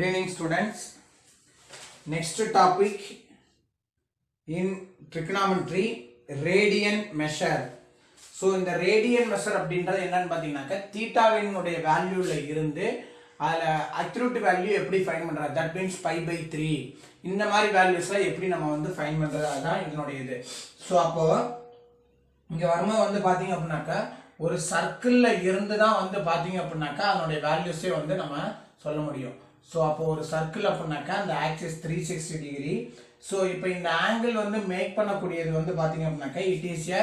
Good evening students. Next topic in trigonometry, radian measure. So இந்த radian measure அப்படின்றது என்னன்னு பாத்தீங்கன்னாக்க தீட்டாவினுடைய வேல்யூல இருந்து அதுல அக்யூரேட் வேல்யூ எப்படி ஃபைண்ட் பண்றது, that means pi by 3 இந்த மாதிரி வேல்யூஸ்ல எப்படி நம்ம வந்து ஃபைண்ட் பண்றது, அதான் இதனுடைய இது. ஸோ அப்போ இங்க வரும்போது வந்து பாத்தீங்க அப்படின்னாக்கா ஒரு சர்க்கிள்ல இருந்து தான் வந்து பாத்தீங்க அப்படின்னாக்கா அதனுடைய வேல்யூஸே வந்து நம்ம சொல்ல முடியும். ஸோ அப்போ ஒரு சர்க்கிள் அப்படின்னாக்கா அந்த ஆக்சிஸ் 360 டிகிரி. ஸோ இப்போ இந்த ஆங்கிள் வந்து மேக் பண்ணக்கூடியது வந்து பாத்தீங்க அப்படின்னாக்கா இட் இஸ் எ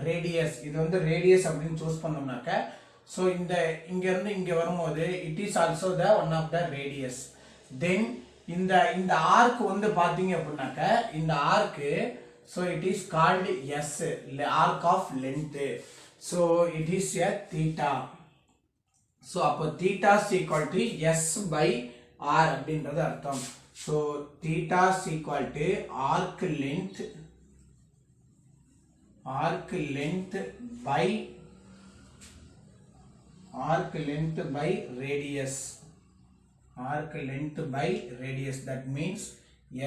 ரேடியஸ். இது வந்து ரேடியஸ் அப்படின்னு சூஸ் பண்ணோம்னாக்கா ஸோ இந்த இங்க இருந்து இங்க வரும்போது it is also the one of the radius. Then இந்த ஆர்க் வந்து பாத்தீங்க அப்படின்னாக்கா இந்த ஆர்க்கு so it is called s, arc of length. So it is a theta. So அப்போ theta is equal to s by r அப்படின்றது அர்த்தம். So theta is equal to arc length by radius. Arc length by radius, that means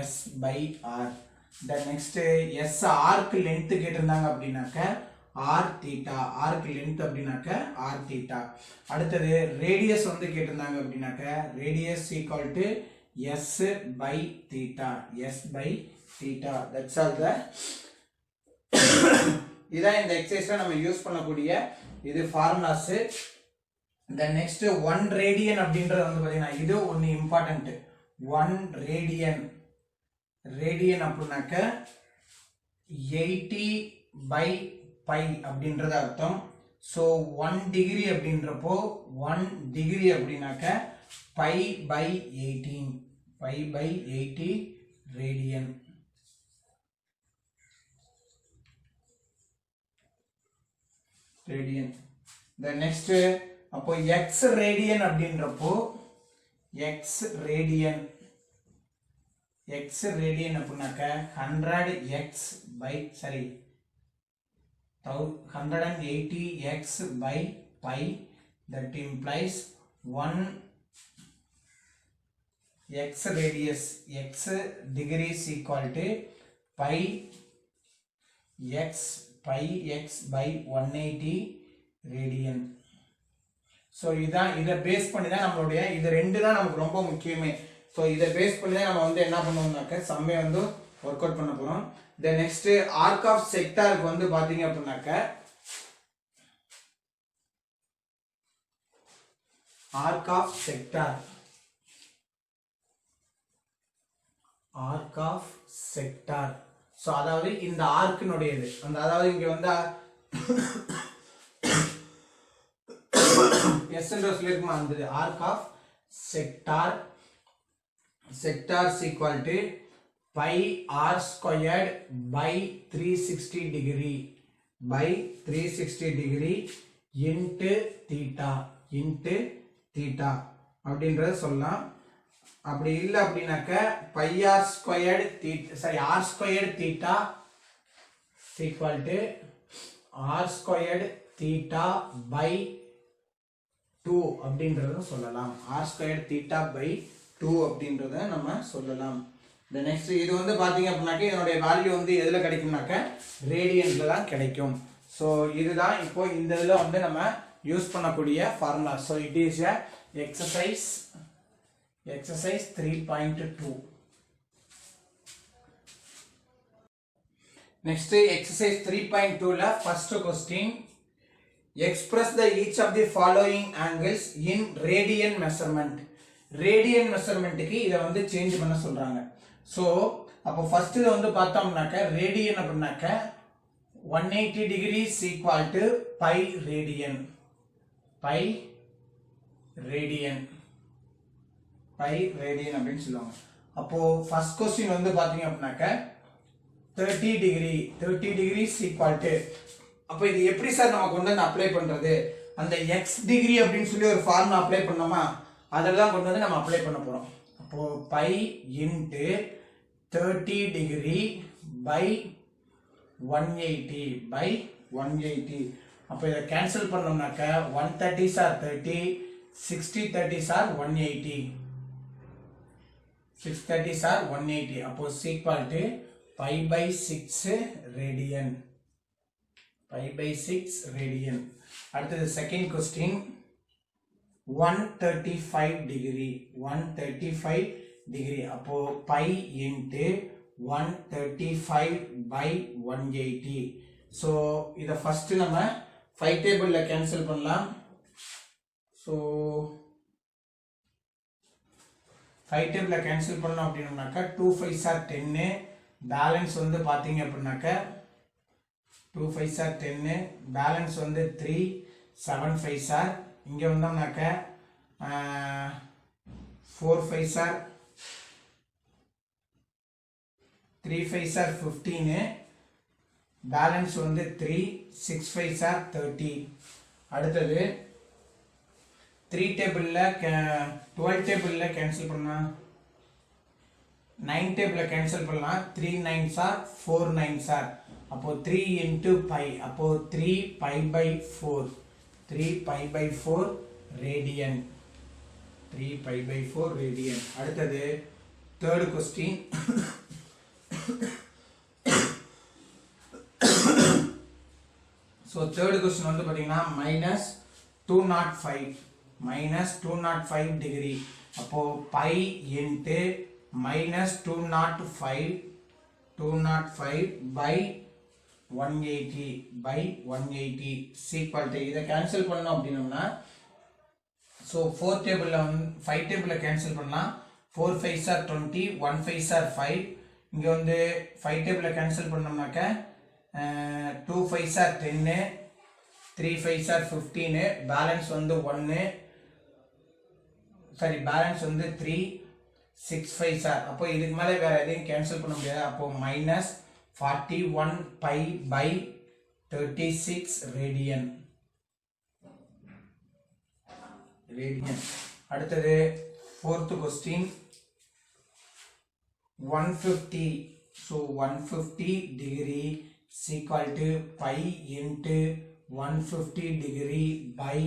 S by R. The next S arc length கேட்டிருந்தாங்க அப்படின்னாக்க R theta, arc length அப்படின்னாக்க R theta. அடுத்தது radius வந்து கேட்டிருந்தாங்க அப்படின்னாக்க radius equal to S by theta, S by theta. That's all the இதான் இந்த எக்ஸசைஸ்ல நம்ம யூஸ் பண்ணக்கூடிய இது ஃபார்முலாஸ். The next 1 radian அப்படின்றது வந்து பாத்தீங்கன்னா இது ஒன்னு இம்பார்ட்டன்ட். 1 radian அப்படின்னாக்க 80 by pi அப்படின்றது அர்த்தம். ஸோ 1 டிகிரி அப்படின்றப்போ 1 டிகிரி அப்படின்னாக்க pi by 80 radian. The next அப்போ x ரேடியன் அப்படின்றப்போ x ரேடியன் அப்படின்னாக்க 180x by pi, that implies 1 x radius, x degree is equal to pi x by 180 radian. So இதை base பண்ணி தான் நம்மளுடைய இது ரெண்டு தான் நமக்கு ரொம்ப முக்கியமே. ஸோ இதை பேஸ் பண்ணி தான் நம்ம வந்து என்ன பண்ணுவோம்னாக்க சம்மே வந்து ஒர்க் அவுட் பண்ண போகிறோம். த நெக்ஸ்ட் ஆர்க் ஆஃப் செக்டாருக்கு வந்து பார்த்தீங்க அப்படின்னாக்க ஆர்க் ஆஃப் செக்டார். ஸோ அதாவது இந்த ஆர்க்கினுடையது அந்த அதாவது இங்கே வந்து arc of sector is equal to pi r squared by 360 degree into theta அப்படின்றது சொல்லலாம். அப்படி இல்லை அப்படின்னாக்க pi r squared theta is equal to r squared theta by 2 அப்படின்றத சொல்லலாம். r squared theta by 2 அப்படின்றத நம்ம சொல்லலாம். the next இது வந்து பாத்தீங்க அப்படின்னாக்க இதனுடைய வேல்யூ வந்து எதுல கிடைக்கும்னாக்க ரேடியன்ல தான் கிடைக்கும். ஸோ இதுதான் இப்போ இந்த இதுல வந்து நம்ம யூஸ் பண்ணக்கூடிய formula. So it is a exercise 3.2. Next exercise 3.2ல first question, express the each of the following angles in radian measurement. radian measurement க்கு இத வந்து சேஞ்ச் பண்ண சொல்றாங்க. சோ அப்போ ஃபர்ஸ்ட் இத வந்து பார்த்தோம்னாக்க ரேடியன் அப்படினாக்க 180 degree is equal to pi radian அப்படின்னு சொல்லுவாங்க. அப்போ ஃபர்ஸ்ட் क्वेश्चन வந்து பாத்தீங்க அப்படினாக்க 30 டிகிரி is equal to, அப்ப இது எப்படி சார் நம்ம கொண்டு வந்து அப்ளை பண்றது, அந்த x டிகிரி அப்படின்னு சொல்லி ஒரு ஃபார்முலா அப்ளை பண்ணோமா அதெல்லாம் கொண்டு வந்து நம்ம அப்ளை பண்ண போறோம். அப்போ pi into 30 டிகிரி by 180 அப்ப இத கேன்சல் பண்ணோம்னாக்க 130 are 30, 60 30 are 180. 630 சார் 180. அப்போ equal to pi by 6 radian. Pi by 6 radian. அடுத்தது செகண்ட் கொஸ்டின் 135 டிகிரி 135 டிகிரி அப்போ pi into 135 by 180. ஸோ இதை ஃபர்ஸ்ட் நம்ம 5 டேபிள்ல கேன்சல் பண்ணலாம். ஸோ 5 டேபிள்ல கேன்சல் பண்ணோம் அப்படின்னாக்கா 2 5s are 10, பேலன்ஸ் வந்து பார்த்தீங்க அப்படின்னாக்கா 2 5s are 10, பேலன்ஸ் வந்து 3 7 5s are இங்க வந்தோம்னாக்க 4 5s are 3 5s are 15, balance வந்து 3 6 5s are 30. அடுத்தது 3 டேபிள்ல 12 டேபிள்ல கேன்சல் பண்ணா 9 டேபிள்ல கேன்சல் பண்ணலாம். 3 9s are 4 9s are அப்போ 3 into pi அப்போ 3 pi by 4 3 pi by 4 radian 3 pi by 4 radian. அடுத்தது third question so third question வந்து பாத்தீங்கன்னா -205 டிகிரி அப்போ pi into -205 by 180 equal to இதை கேன்சல் பண்ணோம் அப்படின்னா ஸோ 4 டேபிள்ல 5 டேபிள்ல கேன்சல் பண்ணலாம். 4 5s are 20, 1 5s are 5. இங்க வந்து 5 டேபிள்ல கேன்சல் பண்ணோம்னாக்க 2 5s are 10, 3 5s are 15, balance வந்து 1 சாரி பேலன்ஸ் வந்து 3 6 5s are அப்போ இதுக்கு மேல வேற எதையும் கேன்சல் பண்ண முடியாது. அப்போ -41 pi by 36 radian. அடுத்தது fourth question 150 so 150 degree is equal to pi into 150 degree by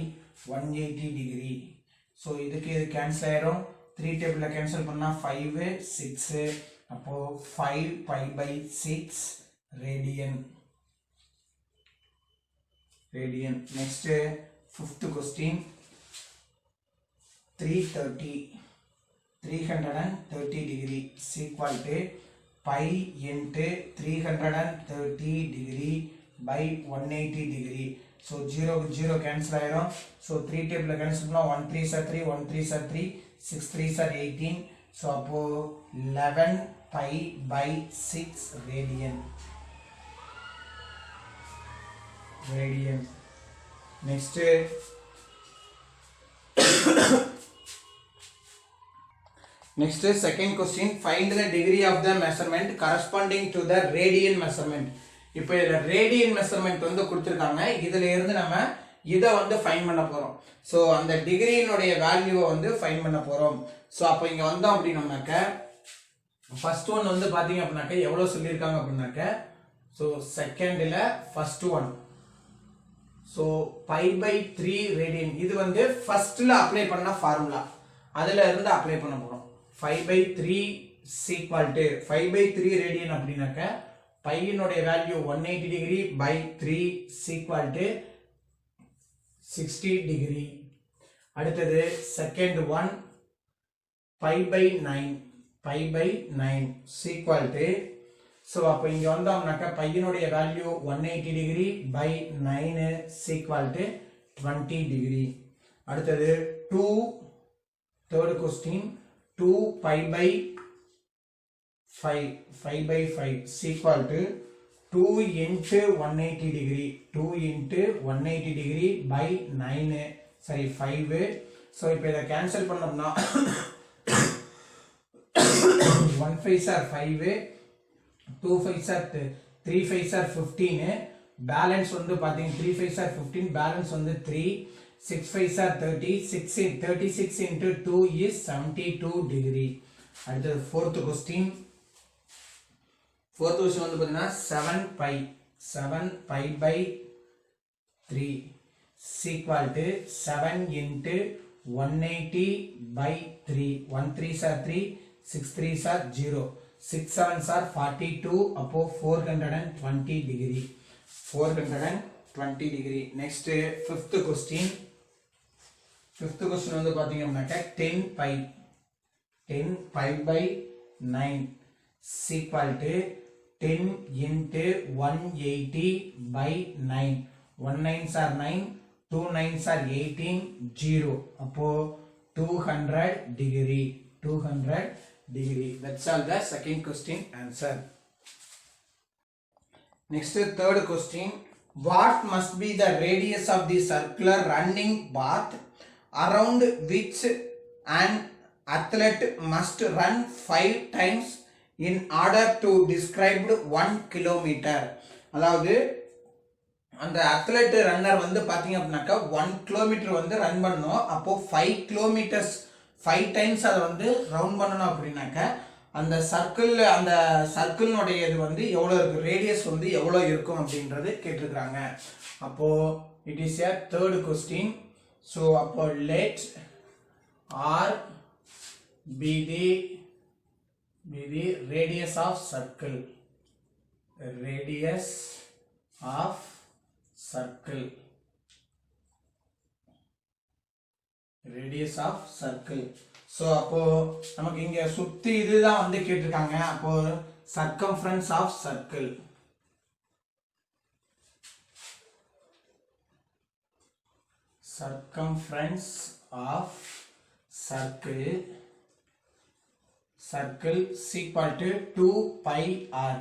180 degree. so இதுக்கு இது கேன்சல் ஆயிரும். 3 டேபிள்ல கேன்சல் பண்ணா 5 6 அப்போ 5 pi by 6 radian. Next fifth question 330 degree is equal to pi into 330 degree by 180 degree. so 0 cancel ஆயிரும். so 3 டேபிள்ல cancel பண்ணா 1 3s are 3 1 3s are 3 6 3s are 18. so அப்போ 11 pi by 6 radian. Next second question find the degree of the measurement corresponding to the radian measurement. இப்போ இதுல radian measurement வந்து கொடுத்திருக்காங்க. இதுல இருந்து நம்ம இத வந்து ஃபைண்ட் பண்ண போறோம். சோ அந்த டிகிரியினுடைய வேல்யூவை வந்து ஃபைண்ட் பண்ண போறோம். சோ அப்ப இங்க வந்தோம் அப்படினாக்க ஃபர்ஸ்ட் ஒன் வந்து பாத்தீங்க அப்படினாக்க எவ்வளவு சொல்லிருக்காங்க அப்படினாக்க சோ செகண்ட்ல first one so pi by 3 radian இது வந்து ஃபர்ஸ்ட்ல அப்ளை பண்ண ஃபார்முலா அதுல இருந்து அப்ளை பண்ண போறோம். 5 by 3 is equal to 5 by 3 radian அப்படினாக்க pi இனுடைய value 180 degree by 3 is equal to 60 degree. அடுத்தது second one pi by 9 is equal to so அப்ப இங்க வந்தோம்னாக்க pi இனுடைய value 180 degree by 9 is equal to 20 degree. அடுத்தது 2 third question 2 pi by 5 is equal to 2 into 180 degree 2 into 180 degree by 9 sorry 5. so இப்போ இத cancel பண்ணோம்னா 1 5s are 5 2 5s are 3 5s are 15 balance வந்து பாத்தீங்க 3 5s are 15 balance வந்து 3 6 5s are 30 36 into 2 is 72 degree. அடுத்து fourth question வந்து பாத்தீங்கன்னா 7 pi by 3 is equal to 7 into 180 by 3 1 3s are 3 6 3s are 0, 6 7s are 42, அப்போ 420 degree, 420 degree. Next fifth question வந்து பாத்தீங்கன்னா 10 pi by 9 is equal to 10 into 180 by 9. 1 9s are 9, 2 9s are 18, 0. அப்போ 200 degree. That's all the second question answer. Next third question. What must be the radius of the circular running path around which an athlete must run 5 times in order to describe 1 kilometer? அதாவது அந்த athlete runner வந்து பாத்தீங்க அப்படின்னாக்கா 1 kilometre வந்து run பண்ணணும். அப்போ 5 kilometres 5 times அதை வந்து ரவுண்ட் பண்ணணும் அப்படின்னாக்கா அந்த சர்க்கிள்னுடைய இது வந்து எவ்வளோ இருக்கு, ரேடியஸ் வந்து எவ்வளோ இருக்கும் அப்படின்றது கேட்டிருக்கிறாங்க. அப்போ it is a third question. So அப்போ let R be the radius of circle. Radius of circle. Radius of circle. So அப்போ நமக்கு இங்க சுத்தி இதுதான் வந்து கேட்டிருக்காங்க. அப்போ circumference of circle. Circumference of circle is equal to 2 pi r.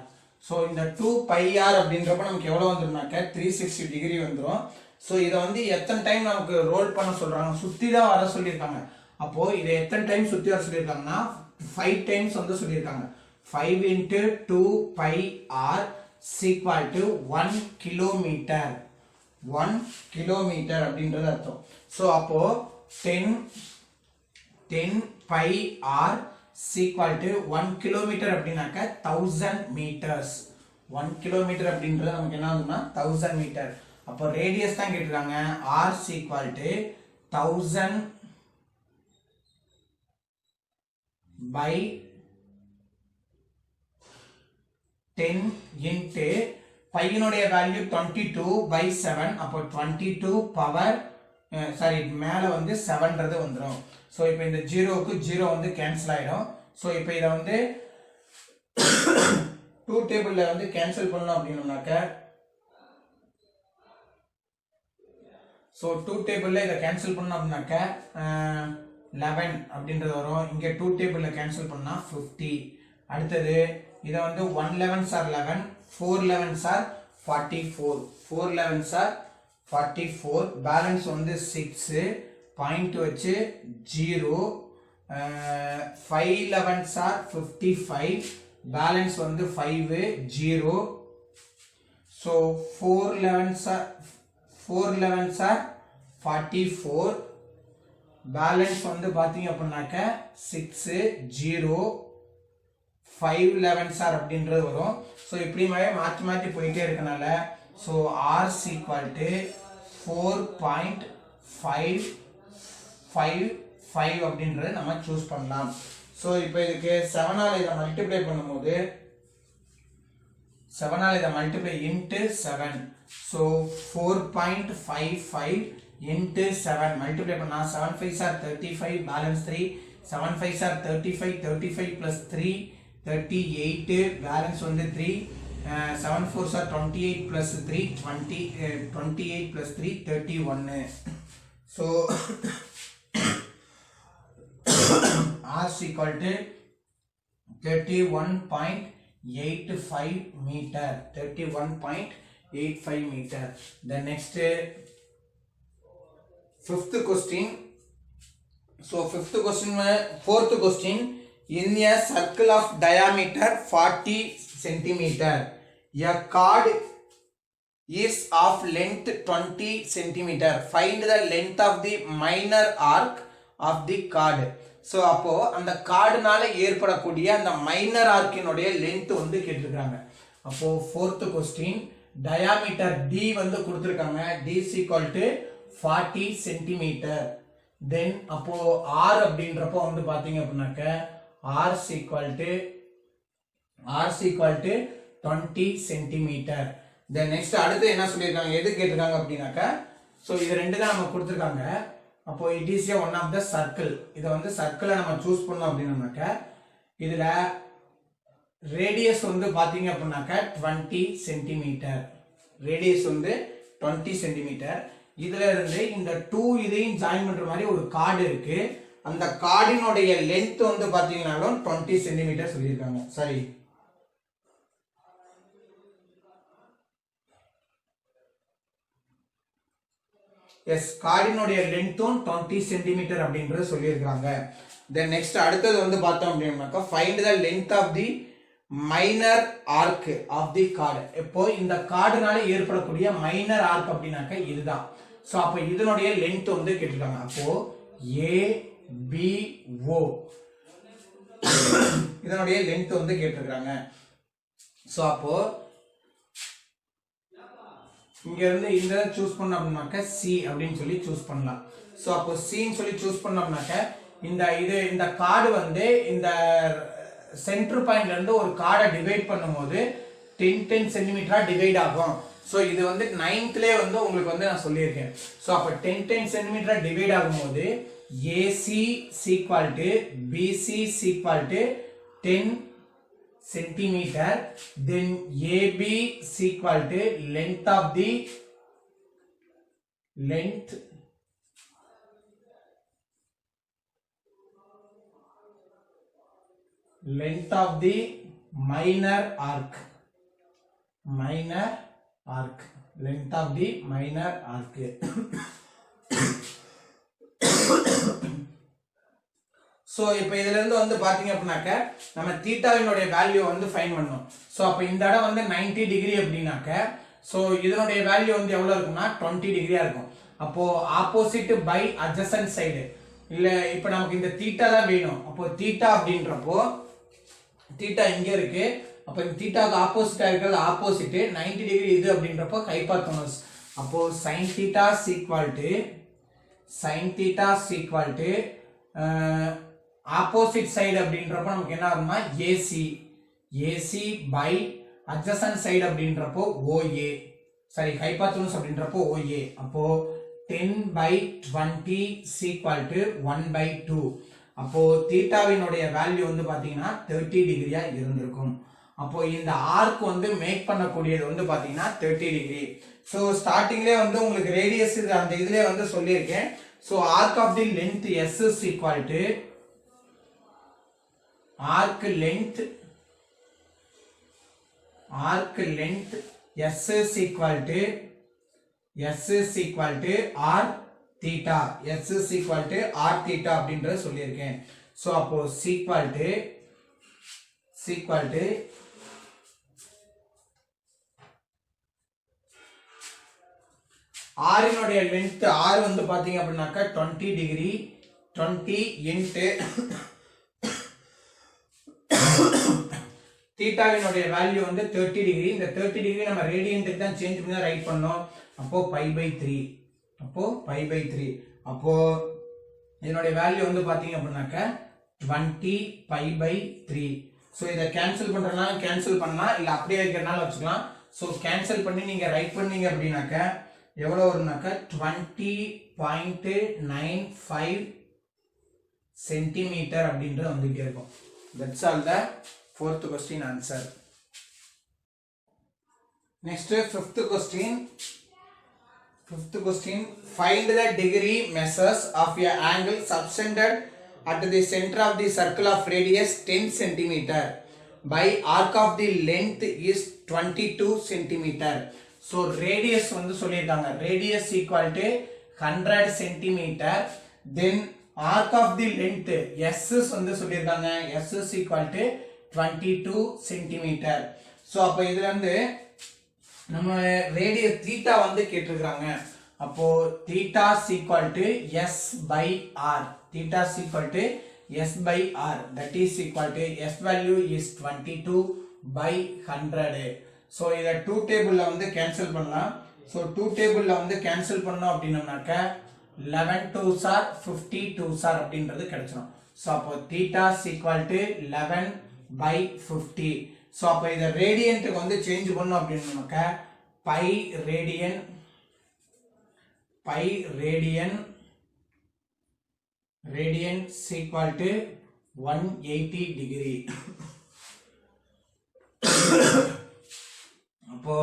So இந்த 2 pi r அப்படின்றப்ப நமக்கு எவ்வளவு வந்துருனாக்க 360 டிகிரி வந்துரும். ஸோ இதை வந்து எத்தனை டைம் நமக்கு ரோல் பண்ண சொல்றாங்க, சுத்தி தான் வர சொல்லியிருக்காங்க. அப்போ இதை எத்தனை டைம் சுத்தி வர சொல்லியிருக்காங்கன்னா 5 டைம்ஸ் வந்து சொல்லியிருக்காங்க. 5 into 2 pi r is equal to 1 kilometer. 1 kilometer அப்படின்றது அர்த்தம். ஸோ அப்போ 10 pi r is equal to 1 kilometer அப்படின்னாக்க 1000 meters. 1 kilometer அப்படின்றது நமக்கு என்ன ஆகுதுன்னா 1000 meter. அப்போ ரேடியஸ் தான் கேட்டிருக்காங்க. r is equal to 1000 by 10 into பையனுடைய வேல்யூ 22 by 7. அப்போ 22 பவர் மேல வந்து 7ன்றது வந்துரும். ஸோ இப்போ இந்த 0க்கு 0 வந்து கேன்சல் ஆயிடும். ஸோ இப்போ இதை வந்து 2 டேபிள்ல வந்து கேன்சல் பண்ணோம் அப்படின்னோம்னாக்க, ஸோ 2 டேபிள்ல இதை கேன்சல் பண்ணோம் அப்படின்னாக்க 11 அப்படின்றது வரும். இங்க 2 டேபிள்ல கேன்சல் பண்ணா 50. அடுத்தது இதை வந்து 1 11s are 11, 4 11s are 44, 4 11s are 44. Balance வந்து 6, பாயிண்ட் வச்சு 0, 5 11s are 55, பேலன்ஸ் வந்து 5, 0. ஸோ 4 11s are 44, பேலன்ஸ் வந்து பாத்தீங்க அப்படின்னாக்க 6, 0, 5 11s are அப்படின்றது வரும். ஸோ இப்படி மாற்றி மாற்றி போயிட்டே இருக்கனால so r is equal to 4.555 அப்படின்றது நம்ம சூஸ் பண்ணலாம். ஸோ இப்போ இதுக்கு 7ஆல் இதை மல்டிப்ளை பண்ணும்போது 7ஆல் இதை multiply into 7. So 4.55 into 7 multiply பண்ணா 7 5s are 35, balance 3, 7 5s are 35, 35 plus 3 38, balance வந்து 3, 7 4s are 28 plus 3 20, 28 plus 3 31. So r is equal to 31.85 meter, 31.85 meter. The next fifth question. So fourth question. In a circle of diameter 40 centimeter, a chord is of length 20 centimeter. Find the length of the minor arc of the chord. So அப்போ அந்த கார்டுனால ஏற்படக்கூடிய அந்த minor ஆர்க்கினுடைய length வந்து கேட்டிருக்காங்க. அப்போ fourth question, diameter d வந்து கொடுத்திருக்காங்க. d is equal to 40 centimeter. Then அப்போ r அப்படின்றப்போ வந்து பாத்தீங்க அப்படின்னாக்க r is equal to 20 centimeter. Then next அடுத்து என்ன சொல்லிருக்காங்க, எது கேட்டிருக்காங்க அப்படினாக்க, so இது ரெண்டு தான் நமக்கு கொடுத்திருக்காங்க. அப்போ it is a one of the circle. இத வந்து சர்க்கிளை நம்ம சூஸ் பண்ணோம் அப்படினாக்க, இதுல ரேடியஸ் வந்து பாத்தீங்க அப்படினாக்க 20 சென்டிமீட்டர். ரேடியஸ் வந்து 20 சென்டிமீட்டர். இதுல இருந்து இந்த 2 இதையும் ஜாயின் பண்ற மாதிரி ஒரு கார்டு இருக்கு. அந்த கார்டினுடைய லென்த் வந்து பாத்தீங்கன்னாலும் 20 சென்டிமீட்டர் சொல்லியிருக்காங்க. சரி, எஸ், கார்டினுடைய லென்த்தும் 20 சென்டிமீட்டர் அப்படின்றது சொல்லியிருக்காங்க. தென் நெக்ஸ்ட் அடுத்தது வந்து பார்த்தோம் அப்படின்னாக்கா, find the length of the minor arc of the chord. இப்போ இந்த கார்டுனால ஏற்படக்கூடிய மைனர் ஆர்க் அப்படின்னாக்க இதுதான். ஸோ அப்போ இதனுடைய லென்த் வந்து கேட்டிருக்காங்க. அப்போ ABO இதனுடைய லென்த் வந்து கேட்டிருக்காங்க. ஸோ அப்போ இங்க இருந்து இந்த சூஸ் பண்ணோம் அப்படின்னாக்க சி அப்படின்னு சொல்லி சூஸ் பண்ணலாம். ஸோ அப்போ சின்னு சொல்லி சூஸ் பண்ணோம்னாக்க இந்த கார்டு வந்து இந்த சென்டர் பாயிண்ட்ல இருந்து ஒரு கார்டை டிவைட் பண்ணும்போது 10 சென்டிமீட்டரா டிவைட் ஆகும். ஸோ இது வந்து 9th வந்து உங்களுக்கு வந்து நான் சொல்லியிருக்கேன். ஸோ அப்போ 10 சென்டிமீட்டரா டிவைட் ஆகும்போது AC equal to BC equal to 10 centimeter. Then AB equal to length of the minor arc. Length of the minor arc. So இப்போ இதுல இருந்து வந்து பாத்தீங்க அப்படினாக்க நம்ம தீட்டாவினுடைய வேல்யூ வந்து ஃபைண்ட் பண்ணனும். சோ அப்ப இந்த இடம் வந்து 90 டிகிரி அப்படினாக்க, சோ இதனுடைய வேல்யூ வந்து எவ்வளவு இருக்கும்னா 20 டிகிரியா இருக்கும். அப்போ ஆப்போசிட் பை அட்ஜசன்ட் சைடு இல்ல, இப்போ நமக்கு இந்த தீட்டா தான் வேணும். அப்போ தீட்டா அப்படின்றப்போ தீட்டா இங்க இருக்கு. அப்ப இந்த தீட்டாக்கு ஆப்போசிட்டா இருக்கிறது ஆப்போசிட் 90 டிகிரி இது அப்படின்றப்போ ஹைபோதெனஸ். அப்போ sin theta equal to opposite side அப்படின்றப்போ நமக்கு என்ன ஆகும்னா AC பை அட்ஜசன்ட் சைடு அப்படின்றப்போ OA, சாரி ஹைபோதெனஸ் அப்படின்றப்போ OA. அப்போ 10/20 equal to 1/2. அப்போ தீட்டாவினுடைய வேல்யூ வந்து பாத்தீங்கன்னா 30 டிகிரியா இருந்திருக்கும். அப்போ இந்த ஆர்க் வந்து மேக் பண்ணக்கூடியது வந்து பாத்தீங்கன்னா 30 டிகிரி. சோ ஸ்டார்டிங்லயே வந்து உங்களுக்கு ரேடியஸ் அந்த இதுலயே வந்து சொல்லியிருக்கேன். So arc of the length S is equal to arc length S is equal to r theta. S is equal to r theta அப்படின்றது சொல்லியிருக்கேன். சோ அப்போ equal to r இனுடைய லென்த் r வந்து பாத்தீங்க அப்படினாக்க 20 டிகிரி 20 into தீட்டாவினுடைய வேல்யூ வந்து 30 degree. இந்த 30 degree நம்ம ரேடியன்ட்க்கு தான் சேஞ்ச் பண்ணி ரைட் பண்ணோம். அப்போ π/3. அப்போ இதனுடைய வேல்யூ வந்து பாத்தீங்க அப்படினாக்க 20 π/3. சோ இத கேன்சல் பண்றனால கேன்சல் பண்ணலாம், இல்ல அப்படியே வைக்கிறனால வச்சுக்கலாம். சோ கேன்சல் பண்ணி நீங்க ரைட் பண்ணீங்க அப்படினாக்க எவ்வளவு வரும்னாக்க 20.95 சென்டிமீட்டர் அப்படின்றது வந்துட்டே இருக்கும். That's all the fourth question answer. Next fifth question. Find the degree measures of a angle subtended at the center of the circle of radius 10 centimeter by arc of the length is 22 centimeter. So radius வந்து சொல்லிருக்காங்க. Radius equal to 100 centimeter. Then arc of the length S வந்து சொல்லிருக்காங்க. S is equal to 22 centimeter. So அப்ப இதுல இருந்து நம்ம radius theta வந்து கேட்டிருக்காங்க. அப்போ theta is equal to S by R. Theta is equal to S by R. That is equal to S value is 22 by 100. So இத 2 டேபிள்ல வந்து கேன்சல் பண்ணலாம். So 2 டேபிள்ல வந்து கேன்சல் பண்ணோம் அப்படினோம்னாக்க 11 2s are 52s are அப்படின்றது கிடைச்சிரும். so அப்போ theta is equal to 11/50. so அப்போ இத ரேடியன்ட்க்கு வந்து சேஞ்ச் பண்ணோம் அப்படினா நமக்கு pi radian is equal to 180 degree. அப்போ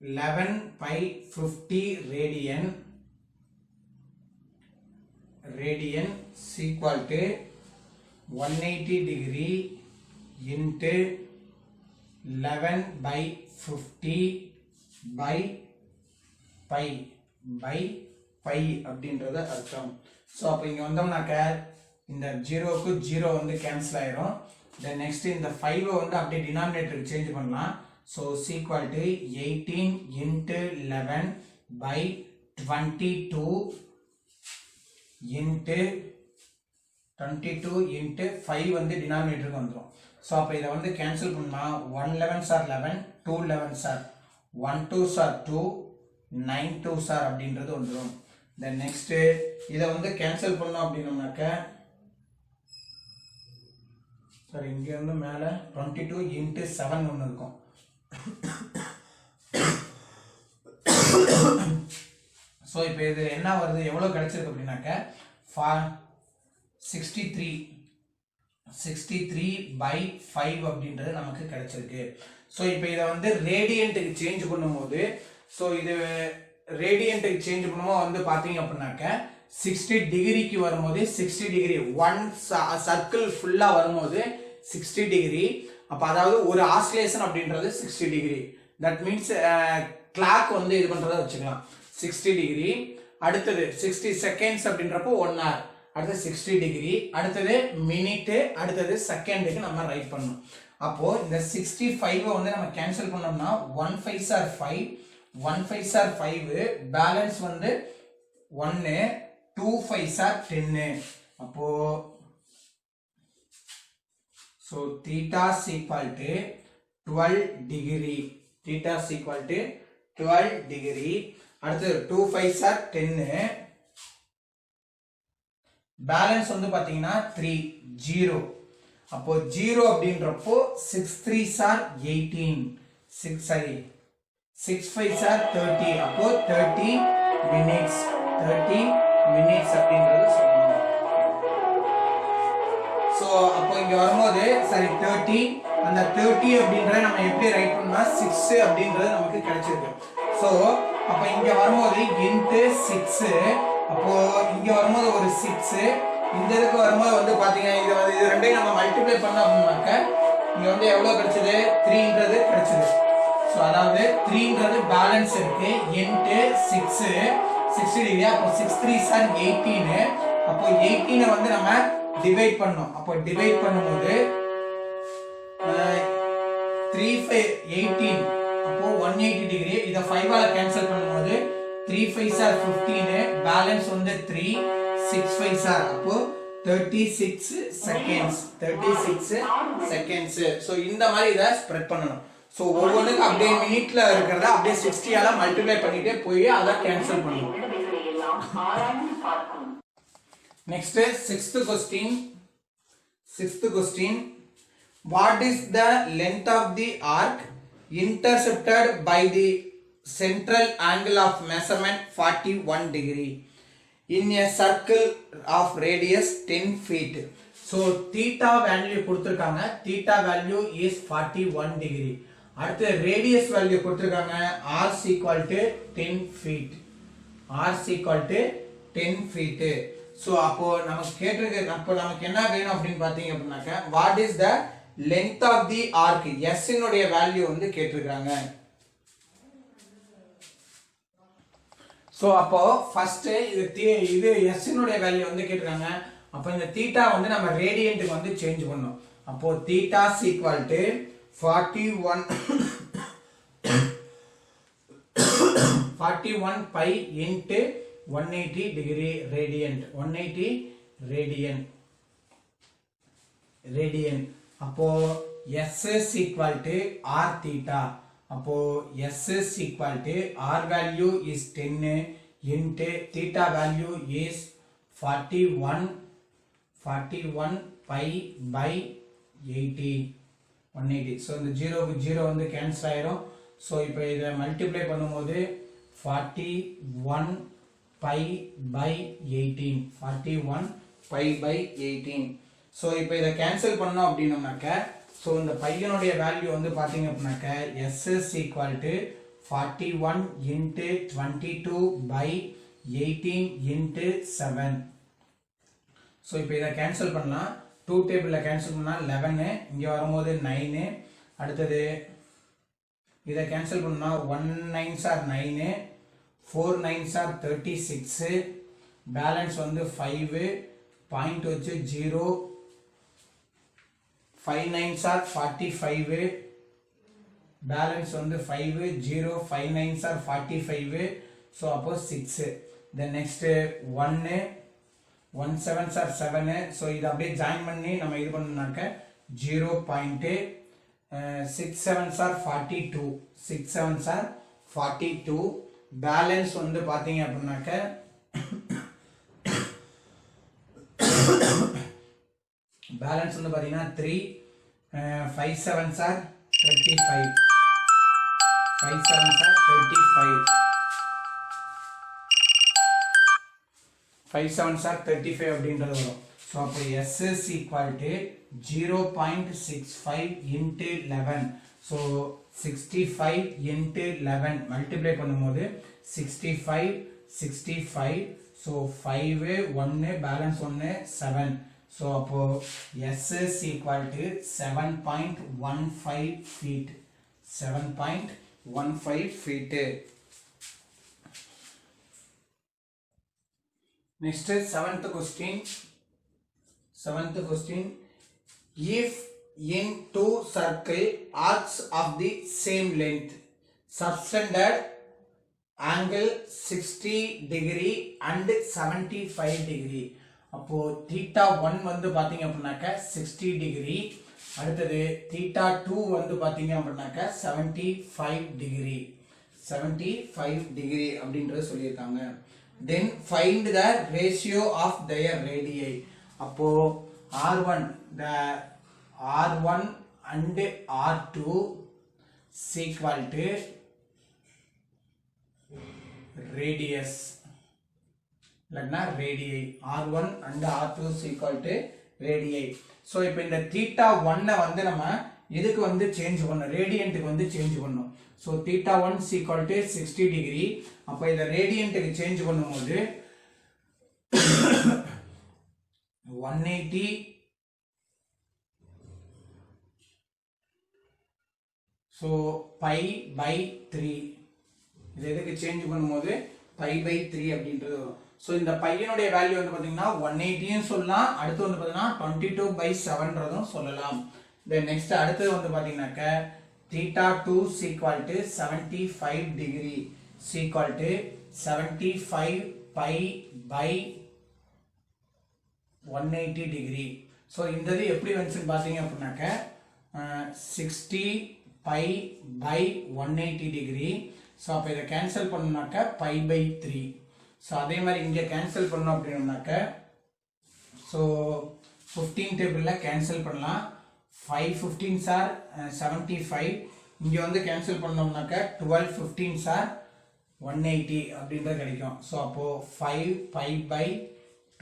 11/50 radian is equal to 180 degree into 11/50 by pi அப்படின்றது அர்த்தம். ஸோ அப்போ இங்கே வந்தோம்னாக்க இந்த 0க்கு 0 வந்து கேன்சல் ஆயிரும். தென் நெக்ஸ்ட் இந்த 5 வந்து அப்படியே டினாமினேட்டருக்கு சேஞ்ச் பண்ணலாம். So is equal to 18 into 11/22 into 5 வந்து டினாமினேட்டருக்கு வந்துடும். ஸோ அப்போ இதை வந்து கேன்சல் பண்ணால் 1 11s are 11, 2 11s are 1 2s are 2, 9 2s are அப்படின்றது வந்துடும். தென் நெக்ஸ்ட் இதை வந்து கேன்சல் பண்ணோம் அப்படின்னோம்னாக்க சாரி இங்க இருந்து மேலே 22 into 7 ஒன்று இருக்கும். ஸோ இப்போ இது என்ன வருது எவ்வளோ கிடைச்சிருக்கு அப்படின்னாக்க 63/5 அப்படின்றது நமக்கு கிடைச்சிருக்கு. ஸோ இப்போ இதை வந்து ரேடியன்ட்டுக்கு சேஞ்ச் பண்ணும்போது ஸோ இது ரேடியன்ட்டுக்கு சேஞ்ச் பண்ணும்போது வந்து பார்த்தீங்க அப்படின்னாக்க 60 டிகிரிக்கு வரும்போது 60 டிகிரி ஒன் சர்க்கிள் ஃபுல்லாக வரும்போது 60 டிகிரி. அப்போ அதாவது ஒரு ஆசிலேஷன் அப்படின்றது 60 டிகிரி. தட் மீன்ஸ் கிளாக் வந்து இது பண்ணுறதை வச்சுக்கலாம் 60 டிகிரி. அடுத்தது 60 செகண்ட்ஸ் அப்படின்றப்போ 1 hour. அடுத்தது 60 டிகிரி. அடுத்தது மினிட்டு. அடுத்தது செகண்டுக்கு நம்ம ரைட் பண்ணணும். அப்போ இந்த 65 வந்து நம்ம கேன்சல் பண்ணோம்னா 1 5s are 5, 1 5s are 5, balance வந்து 1, 2 5s are 10. அப்போ so theta is equal to 12 degree. Theta is equal to 12 degree. அடுத்து 2 5s are 10. பேலன்ஸ் வந்து பாத்தீங்கன்னா 3 0. அப்போ 0 அப்படின்றப்போ 6 3s are 18, 6 5s are 30. அப்போ 30 minutes அப்படின்றது சொல்லணும். ஸோ அப்போ இங்க வரும்போது சரி 30 அந்த 30 அப்படின்றத நம்ம எப்படி ரைட் பண்ணா 6 அப்படின்றது நமக்கு கிடைச்சிருக்கு. ஸோ அப்போ இங்க வரும்போது இன்ட்டு 6. அப்போ இங்க வரும்போது ஒரு 6, இந்த இதுக்கு வரும்போது வந்து பாத்தீங்கன்னா இது வந்து இது ரெண்டையும் நம்ம மல்டிப்ளை பண்ணோம் அப்படின்னாக்க இங்க வந்து எவ்வளவு கிடைச்சது 3ன்றது கிடைச்சது. ஸோ அதாவது 3ன்றது பேலன்ஸ் இருக்கு இன்ட்டு 6 60 டிகிரி. அப்போ 6 3s are 18. அப்போ 18 வந்து நம்ம டிவைட் பண்ணோம். அப்போ டிவைட் பண்ணும்போது 3 5 18. அப்போ 180 டிகிரி. இத 5 ஆல கேன்சல் பண்ணும்போது 3 5s are 15, பேலன்ஸ் வந்து 3, 6 5s are அப்போ 36 seconds. சோ இந்த மாதிரி இத ஸ்ப்ரெட் பண்ணனும். சோ ஒவ்வொண்ணுக்கு அப்படியே மினிட்ல இருக்குறத அப்படியே 60 ஆல மல்டிப்ளை பண்ணிட்டே போய் அத கேன்சல் பண்ணனும். Next sixth question. What is the length of the arc intercepted by the central angle of measurement 41 degree in a circle of radius 10 feet? So theta value கொடுத்திருக்காங்க. theta value is 41 degree. அடுத்து radius value கொடுத்திருக்காங்க. r is equal to 10 feet. So அப்போ நமக்கு கேட்டிருக்கு. அப்போ நமக்கு என்ன வேணும் அப்படினு பாத்தீங்க அப்படினாக்க what is the length of the arc? s இனுடைய வேல்யூ வந்து கேட்டிருக்காங்க. சோ அப்போ ஃபர்ஸ்ட் இது s இனுடைய வேல்யூ வந்து கேட்டிருக்காங்க. அப்போ இந்த தீட்டா வந்து நம்ம ரேடியன்ட்க்கு வந்து சேஞ்ச் பண்ணனும். அப்போ theta is equal to 41 pi into 180 degree radian. 180 radian. அப்போ s is equal to r theta. அப்போ s is equal to r value is 10 into theta value is 41 pi by 18 180. So இந்த 0க்கு 0 வந்து கேன்சல் ஆயிரும். So இப்போ இதை multiply பண்ணும்போது 41 pi by 18 41 pi by 18. So இப்போ இதை கேன்சல் பண்ணோம் அப்படின்னோம்னாக்க ஸோ இந்த பையனுடைய வேல்யூ வந்து பார்த்தீங்க அப்படின்னாக்க s is equal to 41 into 22 by 18 into 7. So இப்போ இதை கேன்சல் பண்ணலாம். 2 டேபிளில் கேன்சல் பண்ணால் 11, இங்கே வரும்போது 9, அடுத்தது இதை கேன்சல் பண்ணால் 1 9s are 9, 4 9s are 36, balance வந்து 5, பாயிண்ட் வச்சு 0, 5 9s are 45, பேலன்ஸ் வந்து 5, 0, 5 9s are 45, ஸோ அப்போ 6. Then next 1 1 7s are 7, so இதை அப்படியே ஜாயின் பண்ணி நம்ம இது பண்ணோம்னாக்க 0.6 7s are 42, 6 7s are 42, balance வந்து பார்த்தீங்க அப்படின்னாக்க பேலன்ஸ் வந்து பார்த்தீங்கன்னா 3, 5 7s are 35, 5 7s are 35, 5 7s are 35 அப்படின்றது வரும். ஸோ அப்போ s is equal to 0.65 into 11. So 65 into 11 multiply பண்ணும்போது 65 65, ஸோ 5 1 பேலன்ஸ் 1 7. ஸோ அப்போ s is equal to 7.15 feet, 7.15 feet. Next is seventh question. If in two circle arcs of the same length subtended angle 60 degree and 75 degree, அப்போ theta 1 வந்து பாத்தீங்க அப்படின்னாக்க 60 degree, அடுத்தது theta 2 வந்து பாத்தீங்க அப்படின்னாக்க 75 degree, 75 degree அப்படின்றது சொல்லியிருக்காங்க. Then find the ratio of their radii. அப்போ R1 the R1 and R2 is equal to radius, இல்லைன்னா radii. R1 and R2 is equal to radii. So இப்போ இந்த theta 1 வந்து நம்ம இதுக்கு வந்து சேஞ்ச் பண்ணணும், ரேடியன்ட்டுக்கு வந்து சேஞ்ச் பண்ணணும். So theta 1 is equal to 60 degree. அப்போ இதை ரேடியன்ட்டுக்கு சேஞ்ச் பண்ணும்போது 180 ஸோ pi by 3, இது எதுக்கு சேஞ்ச் பண்ணும்போது pi by 3 அப்படின்றது வரும். ஸோ இந்த பையனுடைய வேல்யூ வந்து பார்த்தீங்கன்னா 180 சொல்லலாம், அடுத்து வந்து பார்த்தீங்கன்னா 22/7 சொல்லலாம். தென் நெக்ஸ்ட் அடுத்தது வந்து பார்த்தீங்கன்னாக்க theta 2 is equal to 75 degree is equal to 75 pi by 180 degree. So இந்த இது எப்படி வந்துச்சுன்னு பார்த்தீங்க அப்படின்னாக்க 60 pi by 180 degree. ஸோ அப்போ இதை கேன்சல் பண்ணோம்னாக்க pi by 3. ஸோ அதே மாதிரி இங்கே கேன்சல் பண்ணோம் அப்படின்னாக்க ஸோ 15 டேபிளில் கேன்சல் பண்ணலாம். 5 15s are 75, இங்கே வந்து கேன்சல் பண்ணோம்னாக்க 12 15s are 180 அப்படின்றது கிடைக்கும். ஸோ அப்போ 5 pi by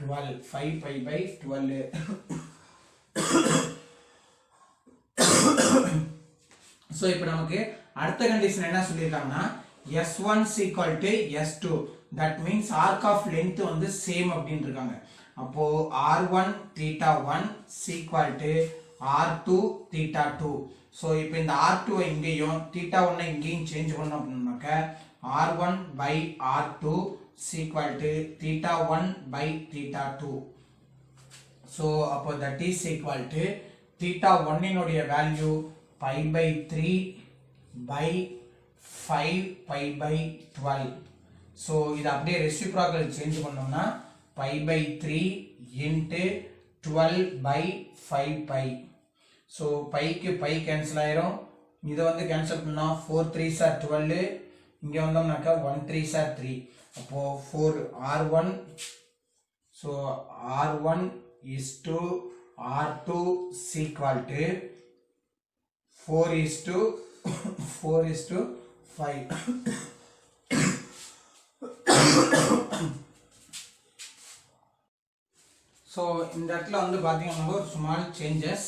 12, 5 pi by 12. So இப்போ நமக்கு அடுத்த கண்டிஷன் என்ன சொல்லியிருக்காங்கன்னா S1 is equal to S2, that means arc of length வந்து சேம் அப்படின்னு இருக்காங்க. அப்போ R1 theta 1 is equal to R2 theta 2. So இப்போ இந்த R2 இங்கேயும் theta 1 இங்கேயும் சேஞ்ச் பண்ணோம் அப்படின்னாக்க R1 by R2 is equal to theta 1 by theta 2. So அப்போ that is equal to theta 1 இனுடைய value pi by 3 by 5 pi by 12. So இது அப்படியே ரெசிப்ரோக்கல் சேஞ்ச் பண்ணோம்னா pi by 3 into 12 by 5 pi. So பைக்கு pi cancel ஆயிரும், இதை வந்து cancel பண்ணா 4 3s are 12, இங்கே வந்தோம்னாக்கா 1 3s are 3. அப்போ 4 R1 So R1 is to R2 is equal to 4 is to 4 is to 5. So இந்த இடத்துல வந்து பாத்தீங்கன்னா ஒரு small changes.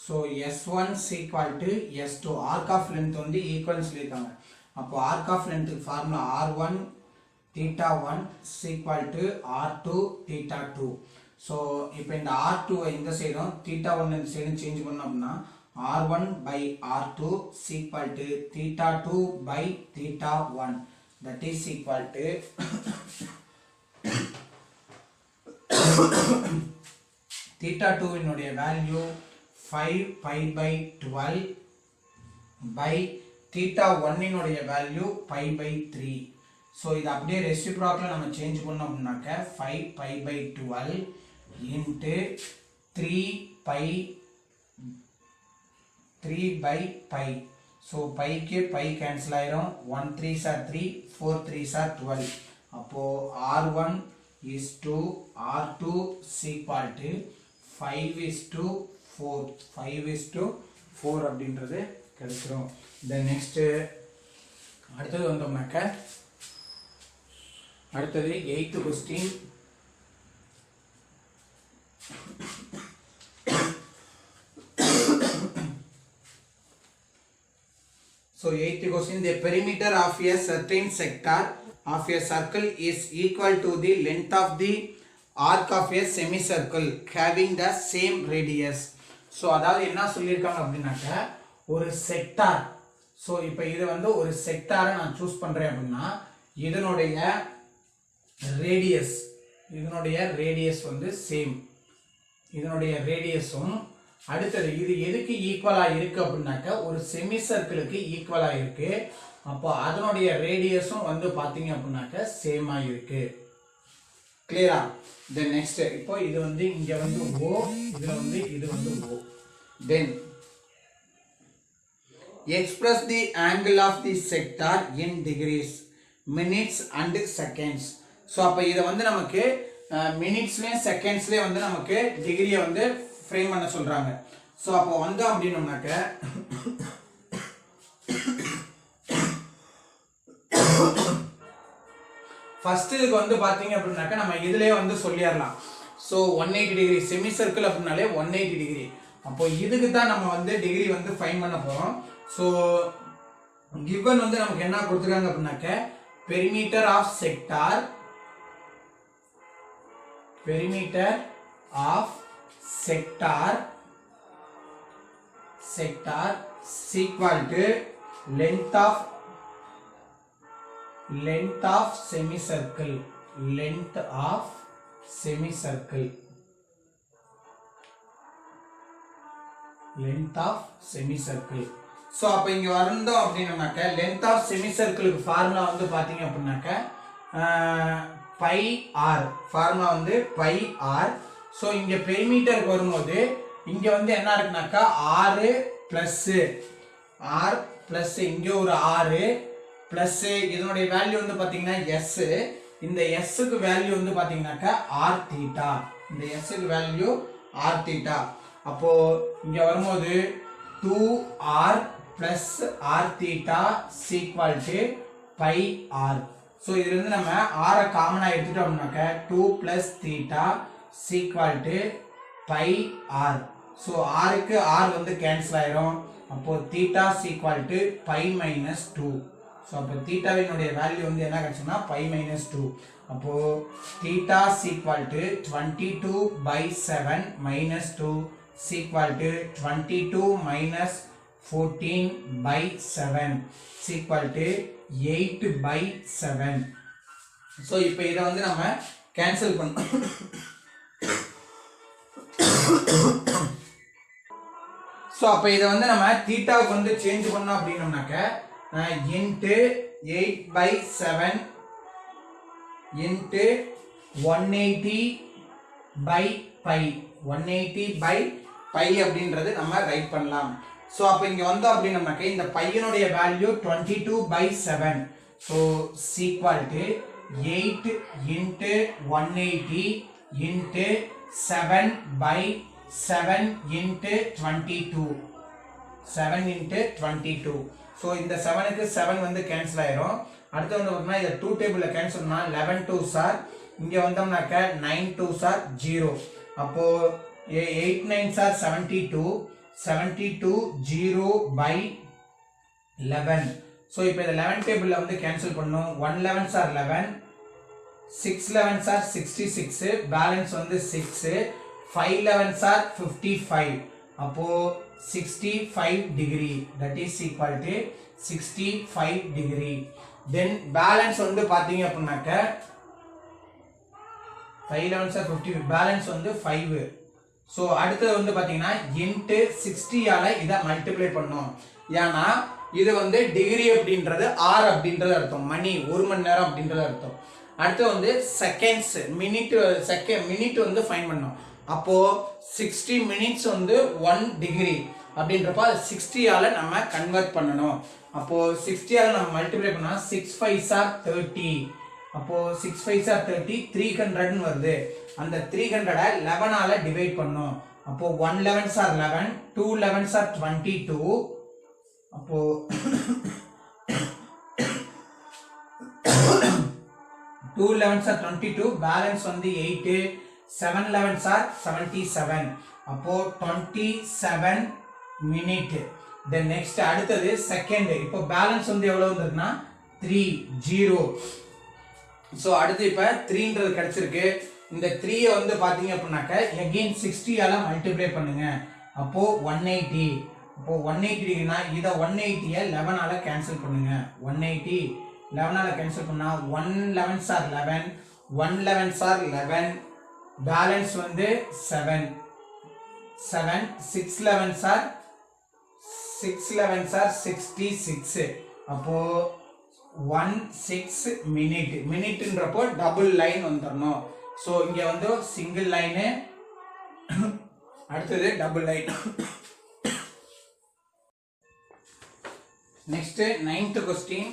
So S1 is equal to S2. Arc of length வந்து equal சொல்லிருக்காங்க. அப்போ arc of length formula R1 theta 1 is equal to R2 theta 2. So இப்போ இந்த R2 இந்த சைடும் theta 1 இந்த சைடும் சேஞ்ச் பண்ணோம் அப்படின்னா R1 by R2 is equal to theta 2 by theta 1. That is equal to theta 2 இனுடைய value 5 pi by 12 by theta 1 இனுடைய வேல்யூ pi by 3. So இது அப்படியே ரெசிப்ரோக்கலா நம்ம சேஞ்ச் பண்ணோம் அப்படினாக்க 5 pi by 12 into 3 by pi. So pi के pi cancel ஆயிரும் 1 3s are 3 4 3s are 12. அப்போ R1 is to R2 is equal to 5 is to 4 அப்படின்றது கிடைச்சிரும். Then next அடுத்தது வந்தோம்னாக்க அடுத்தது 8th question. So 8th question, the perimeter of a certain sector of a circle is equal to the length of the arc of a semicircle having the same radius. So அதாவது என்ன சொல்லியிருக்காங்க அப்படின்னாக்க ஒரு sector. So இப்போ இது வந்து ஒரு செக்டாரை நான் சூஸ் பண்ணுறேன் அப்படின்னா இதனுடைய ரேடியஸ் வந்து சேம். இதனுடைய ரேடியஸும் அடுத்தது இது எதுக்கு ஈக்குவலா இருக்கு அப்படின்னாக்க ஒரு செமி சர்க்கிளுக்கு ஈக்குவலா இருக்கு. அப்போ அதனுடைய ரேடியஸும் வந்து பாத்தீங்க அப்படின்னாக்க சேமா இருக்கு. கிளியரா? தென் நெக்ஸ்ட் இப்போ இது வந்து இங்க வந்து O, இதுல வந்து இது வந்து O. Then express the angle of the sector in degrees, minutes and seconds. So அப்போ இதை வந்து நமக்கு மினிட்ஸ்லேயும் செகண்ட்ஸ்லேயும் வந்து நமக்கு டிகிரியை வந்து ஃப்ரேம் பண்ண சொல்கிறாங்க. ஸோ அப்போ வந்தோம் அப்படின்னோம்னாக்க ஃபர்ஸ்ட் இதுக்கு வந்து பார்த்தீங்க அப்படின்னாக்க நம்ம இதுலேயே வந்து சொல்லிடலாம். ஸோ 180 டிகிரி செமி சர்க்கிள் அப்படின்னாலே 180 டிகிரி. அப்போ இதுக்கு தான் நம்ம வந்து டிகிரி வந்து ஃபைன் பண்ண போகிறோம். ஸோ கிவன் வந்து நமக்கு என்ன கொடுத்துருக்காங்க அப்படின்னாக்க perimeter of sector is equal to length of semicircle. So அப்போ இங்கே வந்தோம் அப்படின்னாக்க லென்த் ஆஃப் செமிசர்க்கிளுக்கு ஃபார்முலா வந்து பார்த்தீங்க அப்படின்னாக்க பை ஆர். ஃபார்முலா வந்து பை ஆர். ஸோ இங்கே பெரிமீட்டருக்கு வரும்போது இங்கே வந்து என்ன இருக்குனாக்கா ஆர் பிளஸ் இங்கே ஒரு ஆறு பிளஸ் இதனுடைய வேல்யூ வந்து பார்த்தீங்கன்னா எஸ். இந்த எஸ்ஸுக்கு வேல்யூ வந்து பார்த்தீங்கன்னாக்கா ஆர் தீட்டா. இந்த எஸ்ஸுக்கு வேல்யூ ஆர் தீட்டா. அப்போ இங்கே வரும்போது 2r plus r theta is equal to pi r. So இதுல இருந்து நம்ம r காமனா எடுத்துட்டோம்னாக்க 2 plus theta is equal to pi r. So r க்கு r வந்து கேன்சல் ஆயிரும். அப்போ theta is equal to pi minus 2. So அப்போ theta வினுடைய வேல்யூ வந்து என்ன கிடைச்சுன்னா pi minus 2. அப்போ theta is equal to 22 by 7 minus 2 is equal to 22 minus 14 by 7 is equal to 8 by 7. So இப்போ இதை வந்து நம்ம கேன்சல் பண்ணோம். ஸோ அப்போ இதை வந்து நம்ம தீட்டாவுக்கு வந்து சேஞ்ச் பண்ணோம் அப்படின்னோம்னாக்க into 8 by 7 into 180 by pi. 180 by pi அப்படின்றது நம்ம ரைட் பண்ணலாம். ஸோ அப்போ இங்கே வந்தோம் அப்படின்னோம்னாக்க இந்த பையனுடைய value 22 by 7. So equal to 8 into 180 into 7 by 7 into 22. 7 into 22. So இந்த 7 க்கு 7 வந்து கேன்சல் ஆயிரும். அடுத்து வந்து பார்த்தீங்கன்னா இத 2 டேபிள்ல கேன்சல் பண்ணா 11 2s are இங்க வந்தோம்னாக்க 9 2s are 0. அப்போ 8 9s are 72. 72 0 by 11. So இப்போ இந்த 11 டேபிள்ல வந்து கேன்சல் பண்ணோம். 1 11s are 11. 6 11s are 66. Balance வந்து 6. 5 11s are 55. அப்போ 65 degree, that is equal to 65 degree. Then balance வந்து பாத்தீங்க அப்படினாக்க 5 11s are 50, balance வந்து 5. so அடுத்து வந்து பாத்தீங்கன்னா into 60 ஆல இத மல்டிப்ளை பண்ணோம். ஏனா இது வந்து டிகிரி அப்படின்றது r அப்படின்றது அர்த்தம், மணி 1 மணி நேரம் அப்படின்றது அர்த்தம். அடுத்து வந்து செகண்ட்ஸ் மினிட் வந்து ஃபைண்ட் பண்ணோம். அப்போ 60 minutes வந்து 1 டிகிரி அப்படின்றப்ப 60 ஆல நம்ம கன்வர்ட் பண்ணனும். அப்போ 60 ஆல நம்ம மல்டிப்ளை பண்ணா 6 5s are 30. அப்போ 6 5s are 30, 300 ன்னு வருது. அந்த 300 11 ஆல டிவைட் பண்ணனும். அப்போ 1 11s are 11, 2 11s are 22. அப்போ 2 11s are 22, பேலன்ஸ் வந்து 8. 7 11s are 77. அப்போ 27 minute. then next அடுத்தது செகண்ட். இப்போ பேலன்ஸ் வந்து எவ்வளவு வந்திருக்குன்னா 3 0. சோ அடுத்து இப்ப 3ன்றது கிடைச்சிருக்கு. இந்த 3 வந்து பாத்தீங்க அப்படினாக்க again 60 ஆல மல்டிப்ளை பண்ணுங்க. அப்போ 180. அப்போ 180 டிகிரினா இத 180 11 ஆல கேன்சல் பண்ணுங்க. 180 11 ஆல கேன்சல் பண்ணா 1 11s are 11, 1 11s are 11, balance வந்து 7 7, 6 11s are 66. அப்போ 16 minute. மினிட்ன்றப்போ டபுள் லைன் வந்துறணும். சோ இங்க வந்து சிங்கிள் லைன், அடுத்தது double line. next ninth question.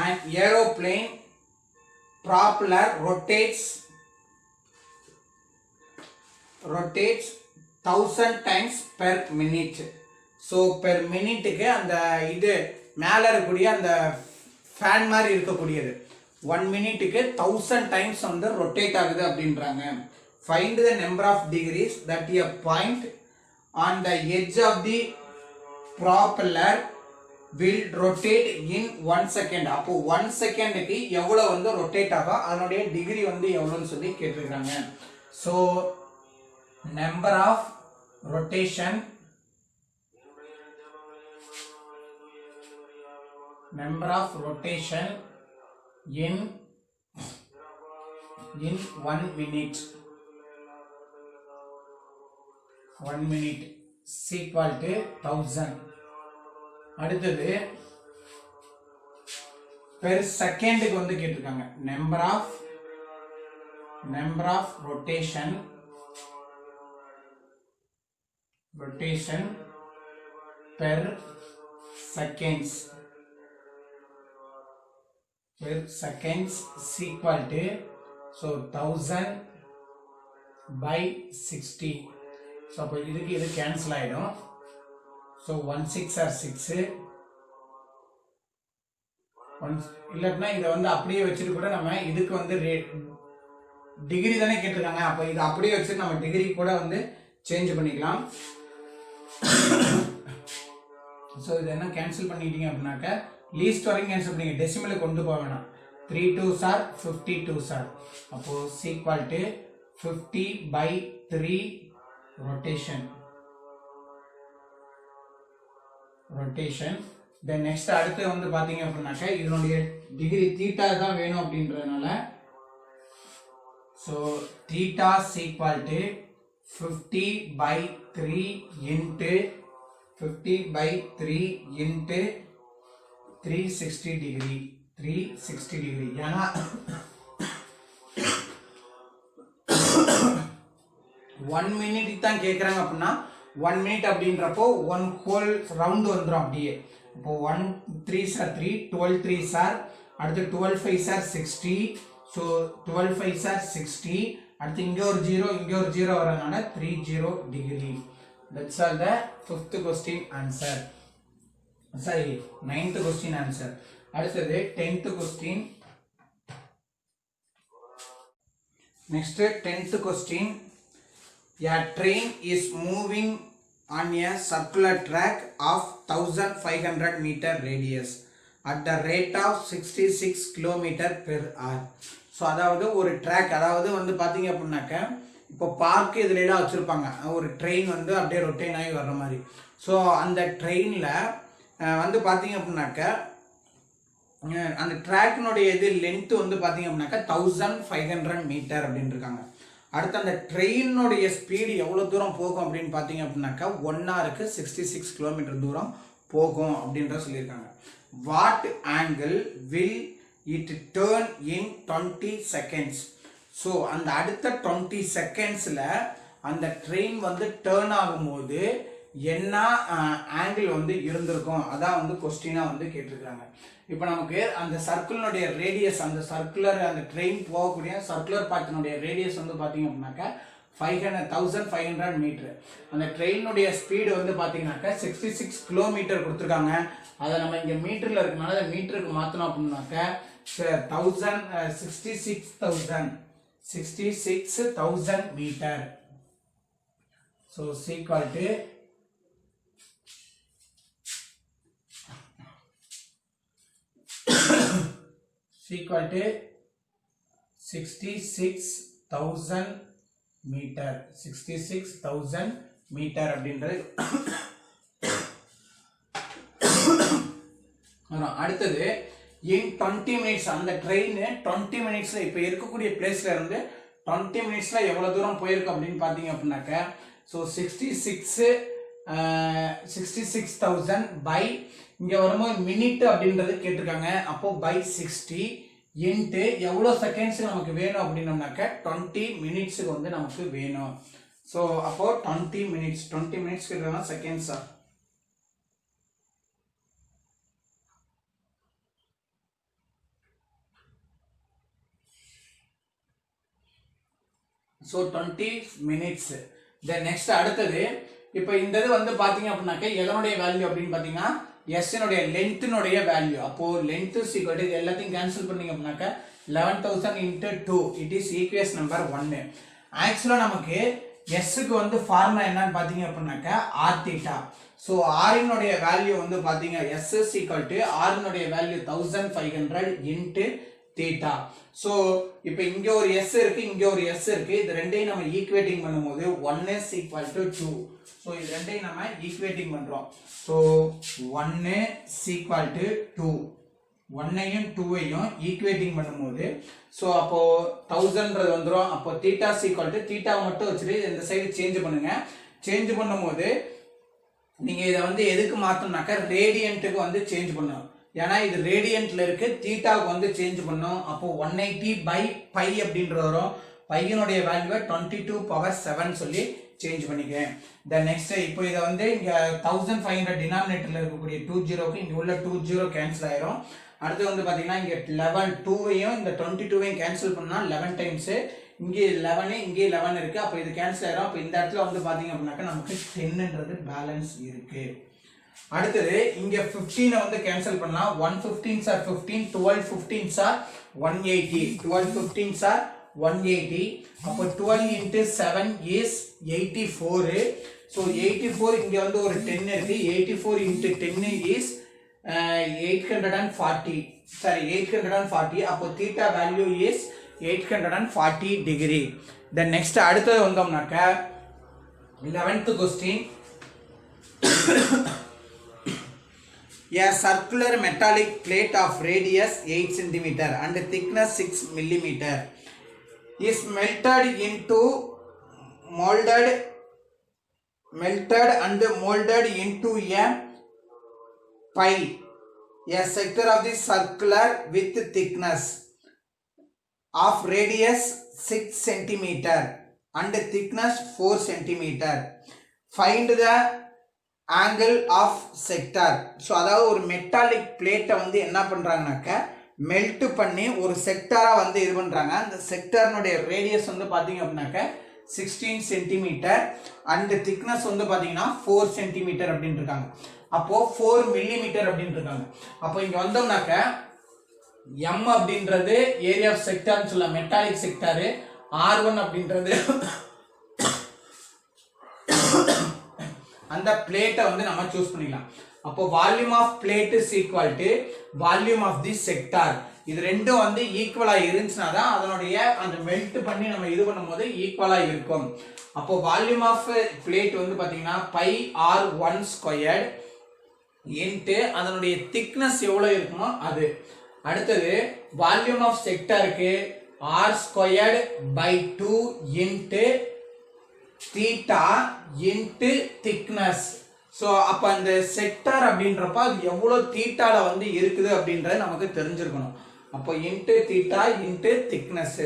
An aeroplane propeller rotates 1000 times per minute. so per minute க்கு அந்த இது மேல இருக்கக்கூடிய அந்த ஃபேன் மாதிரி இருக்கக்கூடியது 1 minute க்கு 1000 times வந்து ரொட்டேட் ஆகுது அப்படின்றாங்க. find the number of degrees that a point on the edge of the propeller will rotate in 1 second. அப்போ 1 second க்கு எவ்வளவு வந்து ரொட்டேட் ஆகும், அதனுடைய டிகிரி வந்து எவ்வளவுன்னு சொல்லி கேட்டிருக்காங்க. so number of rotation in 1 minute is equal to 1000. அடுத்தது per second க்கு வந்து கேட்டிருக்காங்க. number of rotation per seconds is equal to so 1000 by 60. so அப்ப இதுக்கு இது கேன்சல் ஆயிடும். so 1 6 are 6. இல்லனா இத வந்து அப்படியே வச்சிட்டு கூட நம்ம இதுக்கு வந்து டிகிரி தானே கேட்டிருக்காங்க. அப்ப இத அப்படியே வச்சிட்டு நம்ம டிகிரி கூட வந்து சேஞ்ச் பண்ணிக்கலாம். சோ இத என்ன கேன்சல் பண்ணிட்டீங்க அப்படினாக்க லீஸ்ட் வரைக்கும் கேன்சல் பண்ணீங்க, டெசிமலுக்கு கொண்டு போக வேணாம். 3 2s are 52s are. அப்போ equal to 50 by 3 rotation. then next அடுத்து வந்து பாத்தீங்க அப்படினாக்க இதனுடைய டிகிரி θ தான் வேணும் அப்படின்றதனால so θ is equal to 50 by 3 into 360 degree. ஏன்னா 1 minute தான் கேக்குறாங்க அப்படின்னா 1 minute அப்படின்றப்போ 1 whole round வந்துரும் அப்படியே. இப்போ 1 3s are 3, 12 3s are, அடுத்து 12 5s are 60. So 12 5s are 60. அடுத்து இங்கே ஒரு 0 இங்கே ஒரு 0 வரனால 30 degree. That's all the 5th question answer. Sorry, 9th question answer. அடுத்தது 10th question. Next 10th question. A train is moving on a circular track of 1500 meter radius at the rate of 66 km per hour. So அதாவது ஒரு track, அதாவது வந்து பார்த்தீங்க அப்படின்னாக்க இப்போ park இதுல எல்லாம் வச்சுருப்பாங்க, ஒரு ட்ரெயின் வந்து அப்படியே ரொட்டேன் ஆகி வர்ற மாதிரி. ஸோ அந்த ட்ரெயினில் வந்து பார்த்தீங்க அப்படின்னாக்க அந்த ட்ராக்கினுடைய இது லென்த்து வந்து பார்த்தீங்க அப்படின்னாக்கா 1500 மீட்டர் அப்படின்னு இருக்காங்க. அடுத்து அந்த ட்ரெயினுடைய ஸ்பீடு எவ்வளோ தூரம் போகும் அப்படின்னு பார்த்தீங்க அப்படின்னாக்கா 1 ஹவருக்கு 66 கிலோமீட்டர் தூரம் போகும் அப்படின்ற சொல்லியிருக்காங்க. What angle will it turn in 20 seconds. So அந்த அடுத்த 20 செகண்ட்ஸில் அந்த ட்ரெயின் வந்து டேர்ன் ஆகும்போது என்ன ஆங்கிள் வந்து இருந்திருக்கும், அதான் வந்து கொஸ்டினாக வந்து கேட்டிருக்கிறாங்க. இப்போ நமக்கு அந்த சர்க்கிளினுடைய ரேடியஸ், அந்த சர்க்குலர் அந்த ட்ரெயின் போகக்கூடிய சர்க்குலர் பாத்தினுடைய ரேடியஸ் வந்து பார்த்தீங்க அப்படின்னாக்கா 1500 மீட்டர். அந்த ட்ரெயினுடைய ஸ்பீடு வந்து பார்த்தீங்கன்னாக்கா 66 கிலோமீட்டர் கொடுத்துருக்காங்க. அதை நம்ம இங்கே மீட்டரில் இருக்கனால அதை மீட்டருக்கு மாற்றணும் அப்படின்னாக்கா 66,000 metre. So equal to equal to 66,000 metre. 66,000 metre அப்படின்றது. அடுத்தது in 20 minutes அந்த ட்ரெயின் 20 மினிட்ஸ்ல இப்போ இருக்கக்கூடிய பிளேஸ்ல இருந்து 20 மினிட்ஸ்ல எவ்வளவு தூரம் போயிருக்கு அப்படின்னு பார்த்தீங்க அப்படின்னாக்க ஸோ 66,000 பை இங்க வரும்போது மினிட் அப்படின்றது கேட்டிருக்காங்க. அப்போ பை 60 இன்ட்டு எவ்வளோ செகண்ட்ஸ் நமக்கு வேணும் அப்படின்னோம்னாக்க 20 மினிட்ஸுக்கு வந்து நமக்கு வேணும். ஸோ அப்போ 20 மினிட்ஸ்க்கு இல்லைனா செகண்ட்ஸா. So 20 minutes. தென் நெக்ஸ்ட் அடுத்தது இப்போ இந்த இது வந்து பார்த்தீங்க அப்படின்னாக்க எதனுடைய வேல்யூ அப்படின்னு பார்த்தீங்கன்னா எஸ்னுடைய லென்த்தினுடைய வேல்யூ. அப்போ லென்த் சீக்வல் எல்லாத்தையும் கேன்சல் பண்ணீங்க அப்படின்னாக்க 11,000 into 2 it is equation number 1. ஆக்சுவலாக நமக்கு எஸ்ஸுக்கு வந்து ஃபார்முலா என்னன்னு பார்த்தீங்க அப்படின்னாக்க ஆர் தீட்டா. ஸோ ஆரினுடைய வேல்யூ வந்து பார்த்தீங்க எஸ் இஸ் ஈக்குவல் டு ஆரினுடைய வேல்யூ 1500 into தீட்டா. ஸோ இப்போ இங்க ஒரு எஸ் இருக்கு, இங்க ஒரு எஸ் இருக்கு. இது ரெண்டையும் நம்ம ஈக்குவேட்டிங் பண்ணும்போது 1 is equal to 2. ஸோ இது ரெண்டையும் நம்ம ஈக்குவேட்டிங் பண்றோம். So 1 is equal to 2. 1ஐயும் 2ஐயும் ஈக்குவேட்டிங் பண்ணும்போது ஸோ அப்போ 1000ன்றது வந்துடும். அப்போ தீட்டா is equal to தீட்டாவை மட்டும் வச்சுட்டு இந்த சைடு சேஞ்ச் பண்ணுங்க. சேஞ்ச் பண்ணும்போது நீங்க இதை வந்து எதுக்கு மாத்தணும்னாக்க ரேடியன்ட்டுக்கு வந்து சேஞ்ச் பண்ணணும். ஏன்னா இது ரேடியன்ட்ல இருக்கு, தீட்டாவுக்கு வந்து சேஞ்ச் பண்ணும். அப்போ 180 by பை அப்படின்றது வரும். பையனுடைய வேல்யூவை 22⁻7 சொல்லி சேஞ்ச் பண்ணிக்கிறேன். தென் நெக்ஸ்ட் இப்போ இதை வந்து இங்க 1500 டினாமினேட்டர்ல இருக்கக்கூடிய 20க்கு இங்க உள்ள 20 கேன்சல் ஆயிரும். அடுத்து வந்து பாத்தீங்கன்னா இங்க 11 2ஐயும் இந்த 22ஐயும் கேன்சல் பண்ணா 11 டைம்ஸ். இங்க 11 இங்க 11 இருக்கு. அப்போ இது கேன்சல் ஆயிரும். அப்போ இந்த இடத்துல வந்து பாத்தீங்க அப்படின்னாக்க நமக்கு 10ன்றது பேலன்ஸ் இருக்கு. அடுத்தது இங்க 15 வந்து கேன்சல் பண்ணலாம். 1 15s are 15, 12 15s are 180, 12 15s are 180. அப்போ 12 into 7 is 84. so 84 இங்க வந்து ஒரு 10 இருக்கு. 84 into 10 is 840. sorry 840. அப்போ theta value is 840 degree. then next அடுத்தது வந்தோம்னாக்க 11th question. A circular metallic plate of radius 8 cm and thickness 6 mm is melted and molded into a pile, a sector of the circular with thickness of radius 6 cm and thickness 4 cm. Find the angle of sector. So அதாவது ஒரு metallic பிளேட்டை வந்து என்ன பண்ணுறாங்கனாக்க melt பண்ணி ஒரு செக்டாரா வந்து இது பண்றாங்க. அந்த செக்டார்னுடைய ரேடியஸ் வந்து பாத்தீங்க அப்படின்னாக்க 16 சென்டிமீட்டர் அண்ட் திக்னஸ் வந்து பாத்தீங்கன்னா 4 சென்டிமீட்டர் அப்படின்னு இருக்காங்க. அப்போ 4 மில்லிமீட்டர் அப்படின்னு இருக்காங்க. அப்போ இங்க வந்தோம்னாக்க M அப்படின்றது ஏரியா ஆஃப் செக்டார்னு சொல்லலாம், மெட்டாலிக் செக்டார். R1 அப்படின்றது அந்த பிளேட்டை வந்து நம்ம சூஸ் பண்ணிக்கலாம். அப்போ volume of blade is equal to volume of the sector. இது ரெண்டும் வந்து ஈக்குவலா இருந்துச்சுன்னா தான் அதனுடைய அந்த மெல்ட் பண்ணி நம்ம இது பண்ணும்போது ஈக்குவலா இருக்கும். அப்போ வால்யூம் ஆஃப் பிளேட் வந்து பாத்தீங்கன்னா பை R1 ஸ்கொயர்ட் இன்ட்டு அதனுடைய திக்னஸ் எவ்வளவு இருக்குமோ அது. அடுத்தது வால்யூம் ஆஃப் செக்டாருக்கு R squared by 2 into theta into thickness. So அப்போ அந்த செக்டார் அப்படின்றப்ப அது எவ்வளோ தீட்டால வந்து இருக்குது அப்படின்றது நமக்கு தெரிஞ்சிருக்கணும். அப்போ into theta into thickness.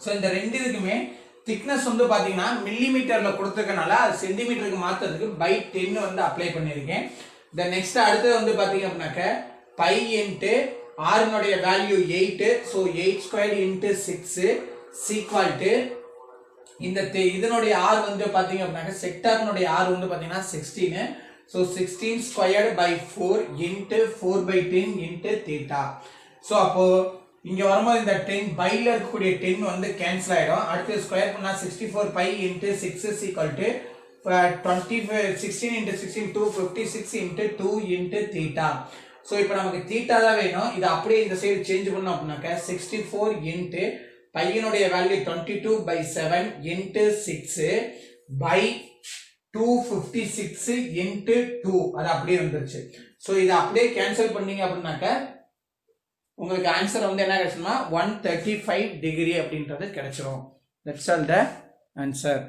So இந்த ரெண்டு இதுக்குமே திக்னஸ் வந்து பார்த்தீங்கன்னா மில்லிமீட்டர்ல கொடுத்துருக்கனால அது சென்டிமீட்டருக்கு மாற்றுறதுக்கு பை 10 வந்து அப்ளை பண்ணியிருக்கேன். இந்த நெக்ஸ்ட் அடுத்தது வந்து பார்த்தீங்க அப்படின்னாக்க பை இன்ட்டு ஆர்னுடைய value 8. So 8 square into 6 is equal to இந்த இதனுடைய ஆர் வந்து பாத்தீங்க அப்படின்னா செக்டார்னுடைய ஆர் வந்து பாத்தீங்கன்னா 16. So 16 squared by 4 into 4/10 into theta. So அப்போ இங்க வரும்போது இந்த 10 பைல இருக்கக்கூடிய 10 வந்து கேன்சல் ஆயிடும். அடுத்து ஸ்கொயர் பண்ணா 64 pi into 6 is equal to 16 into 16 256 into 2 into theta. So இப்போ நமக்கு தீட்டா தான் வேணும். இதை அப்படியே இந்த சைடு சேஞ்ச் பண்ணோம் அப்படின்னாக்க 64 இன்ட்டு பையனுடைய வேல்யூ 22/7 இன்ட்டு 6 பை 256 இன்ட்டு 2 அது அப்படியே வந்துருச்சு. ஸோ இதை அப்படியே கேன்சல் பண்ணீங்க அப்படின்னாக்க உங்களுக்கு ஆன்சர் வந்து என்ன கிடைச்சுன்னா 135 டிகிரி அப்படின்றது கிடைச்சிரும். That's all the answer.